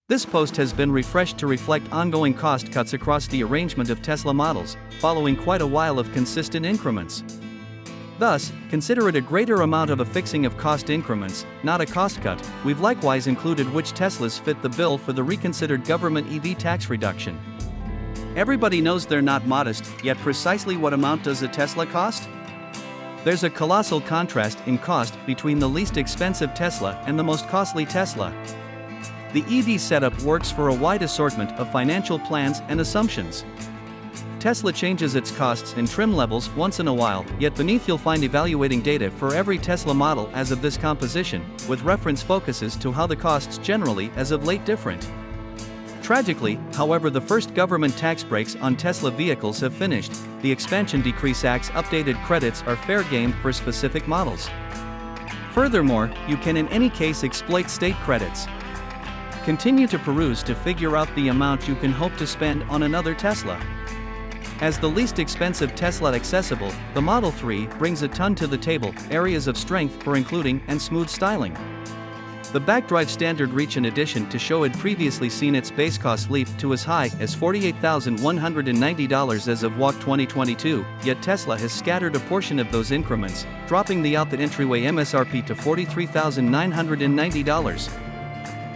This post has been refreshed to reflect ongoing cost cuts across the arrangement of Tesla models, following quite a while of consistent increments. Thus, consider it a greater amount of a fixing of cost increments, not a cost cut. We've likewise included which Teslas fit the bill for the reconsidered government EV tax reduction. Everybody knows they're not modest, yet precisely what amount does a Tesla cost? There's a colossal contrast in cost between the least expensive Tesla and the most costly Tesla. The EV setup works for a wide assortment of financial plans and assumptions. Tesla changes its costs and trim levels once in a while, yet beneath you'll find evaluating data for every Tesla model as of this composition, with reference focuses to how the costs generally as of late different. Tragically, however, the first government tax breaks on Tesla vehicles have finished. The Expansion Decrease Act's updated credits are fair game for specific models. Furthermore, you can in any case exploit state credits. Continue to peruse to figure out the amount you can hope to spend on another Tesla. As the least expensive Tesla accessible, the Model 3 brings a ton to the table, areas of strength for including and smooth styling. The backdrive standard reach in addition to show had previously seen its base cost leap to as high as $48,190 as of WAC 2022, yet Tesla has scattered a portion of those increments, dropping the out-the entryway MSRP to $43,990.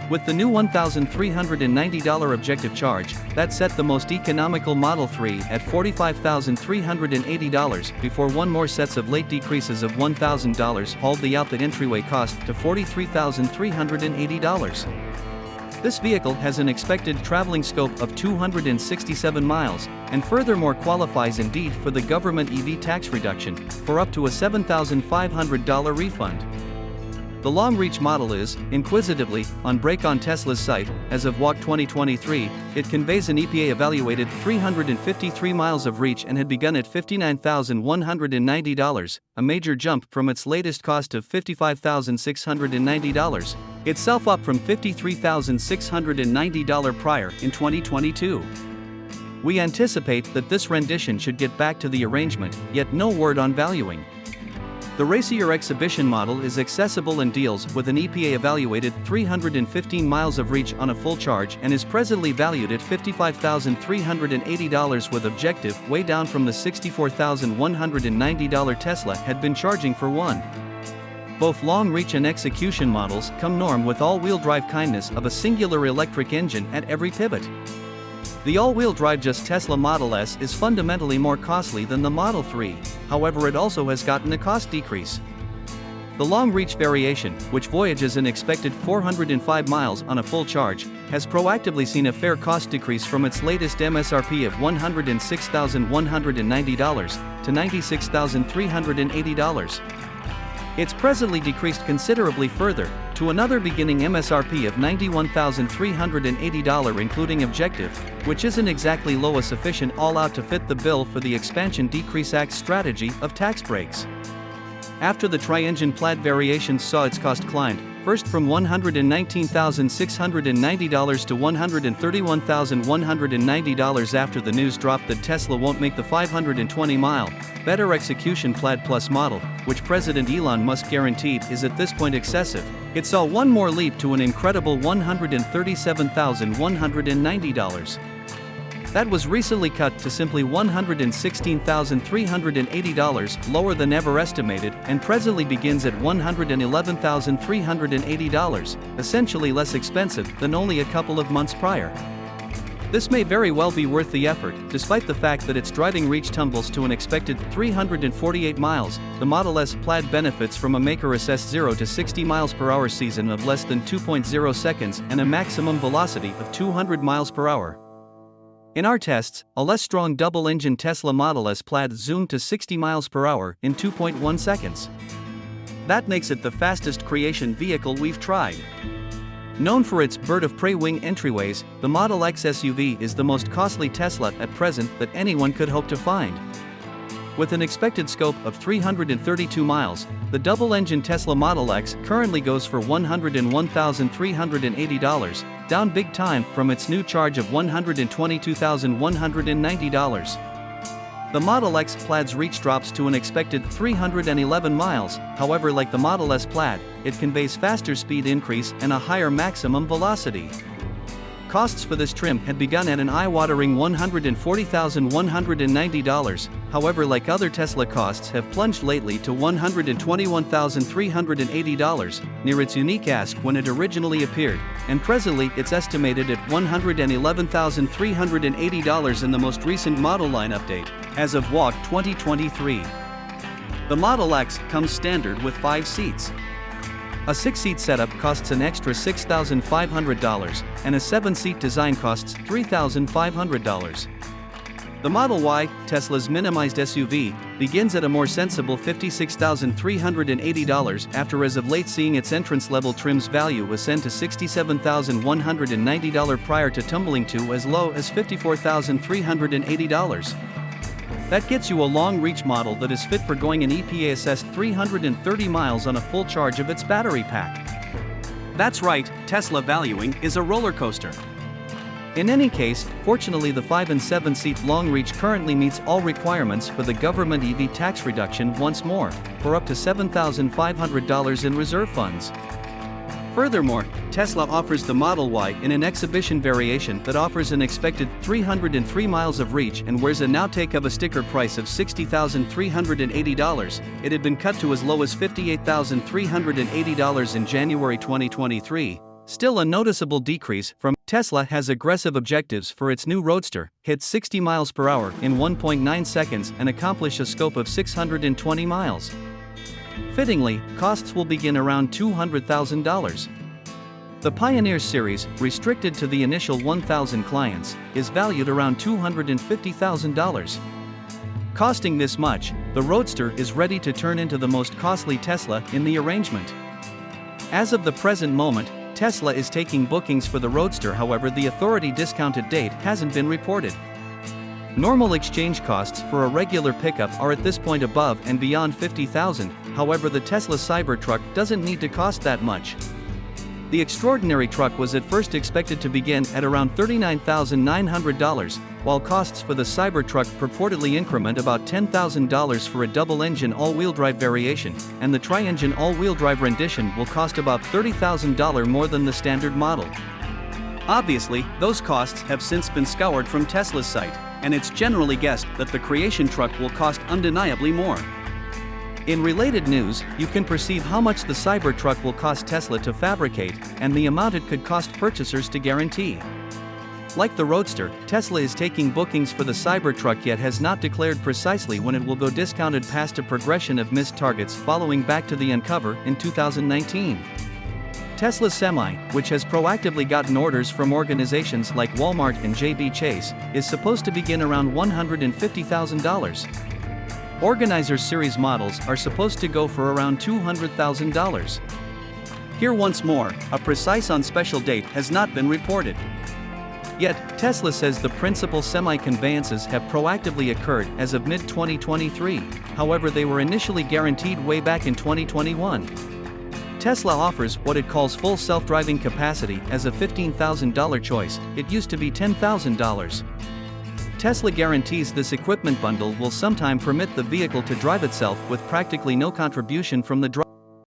With the new $1,390 objective charge, that set the most economical Model 3 at $45,380 before one more sets of late decreases of $1,000 hauled the out-the entryway cost to $43,380. This vehicle has an expected traveling scope of 267 miles, and furthermore qualifies indeed for the government EV tax reduction, for up to a $7,500 refund. The long-reach model is, inquisitively, on break on Tesla's site. As of WAC 2023, it conveys an EPA-evaluated 353 miles of reach and had begun at $59,190, a major jump from its latest cost of $55,690, itself up from $53,690 prior in 2022. We anticipate that this rendition should get back to the arrangement, yet no word on valuing. The racier exhibition model is accessible and deals with an EPA-evaluated 315 miles of reach on a full charge and is presently valued at $55,380 with objective, way down from the $64,190 Tesla had been charging for one. Both long-reach and execution models come norm with all-wheel drive kindness of a singular electric engine at every pivot. The all-wheel drive just Tesla Model S is fundamentally more costly than the Model 3, however it also has gotten a cost decrease. The long-reach variation, which voyages an expected 405 miles on a full charge, has proactively seen a fair cost decrease from its latest MSRP of $106,190 to $96,380. It's presently decreased considerably further, to another beginning MSRP of $91,380 including objective, which isn't exactly low a sufficient all-out to fit the bill for the Expansion Decrease Act's strategy of tax breaks. After the tri-engine Plaid variations saw its cost climb, first from $119,690 to $131,190 after the news dropped that Tesla won't make the 520-mile, better execution Plaid Plus model, which President Elon Musk guaranteed is at this point excessive. It saw one more leap to an incredible $137,190. That was recently cut to simply $116,380, lower than ever estimated, and presently begins at $111,380, essentially less expensive than only a couple of months prior. This may very well be worth the effort, despite the fact that its driving reach tumbles to an expected 348 miles. The Model S Plaid benefits from a maker-assessed 0 to 60 miles per hour season of less than 2.0 seconds and a maximum velocity of 200 miles per hour. In our tests, a less strong double-engine Tesla Model S Plaid zoomed to 60 miles per hour in 2.1 seconds. That makes it the fastest creation vehicle we've tried. Known for its bird-of-prey wing entryways, the Model X SUV is the most costly Tesla at present that anyone could hope to find. With an expected scope of 332 miles, the double-engine Tesla Model X currently goes for $101,380, down big time from its new charge of $122,190. The Model X Plaid's reach drops to an expected 311 miles, however, like the Model S Plaid, it conveys faster speed increase and a higher maximum velocity. Costs for this trim had begun at an eye-watering $140,190, however, like other Tesla costs have plunged lately to $121,380, near its unique ask when it originally appeared, and presently it's estimated at $111,380 in the most recent model line update, as of WAC 2023. The Model X comes standard with 5 seats. A 6-seat setup costs an extra $6,500, and a 7-seat design costs $3,500. The Model Y, Tesla's minimized SUV, begins at a more sensible $56,380 after as of late seeing its entrance-level trim's value ascend to $67,190 prior to tumbling to as low as $54,380. That gets you a long-reach model that is fit for going an EPA-assessed 330 miles on a full charge of its battery pack. That's right, Tesla valuing is a roller coaster. In any case, fortunately the 5 and 7-seat long-reach currently meets all requirements for the government EV tax reduction once more, for up to $7,500 in reserve funds. Furthermore, Tesla offers the Model Y in an exhibition variation that offers an expected 303 miles of reach and wears a now take of a sticker price of $60,380. It had been cut to as low as $58,380 in January 2023, still a noticeable decrease from. Tesla has aggressive objectives for its new Roadster, hit 60 miles per hour in 1.9 seconds and accomplish a scope of 620 miles. Fittingly, costs will begin around $200,000. The Pioneer series, restricted to the initial 1,000 clients, is valued around $250,000. Costing this much, the Roadster is ready to turn into the most costly Tesla in the arrangement. As of the present moment, Tesla is taking bookings for the Roadster, however the authority discounted date hasn't been reported. Normal exchange costs for a regular pickup are at this point above and beyond $50,000, however the Tesla Cybertruck doesn't need to cost that much. The extraordinary truck was at first expected to begin at around $39,900, while costs for the Cybertruck purportedly increment about $10,000 for a double-engine all-wheel drive variation, and the tri-engine all-wheel drive rendition will cost about $30,000 more than the standard model. Obviously, those costs have since been scoured from Tesla's site, and it's generally guessed that the Creation truck will cost undeniably more. In related news, you can perceive how much the Cybertruck will cost Tesla to fabricate, and the amount it could cost purchasers to guarantee. Like the Roadster, Tesla is taking bookings for the Cybertruck yet has not declared precisely when it will go discounted past a progression of missed targets following back to the Uncover in 2019. Tesla's Semi, which has proactively gotten orders from organizations like Walmart and JB Chase, is supposed to begin around $150,000. Organizer's series models are supposed to go for around $200,000. Here once more, a precise on-special date has not been reported. Yet, Tesla says the principal semi-conveyances have proactively occurred as of mid-2023, however they were initially guaranteed way back in 2021. Tesla offers what it calls full self-driving capacity as a $15,000 choice, it used to be $10,000. Tesla guarantees this equipment bundle will sometime permit the vehicle to drive itself with practically no contribution from the driver.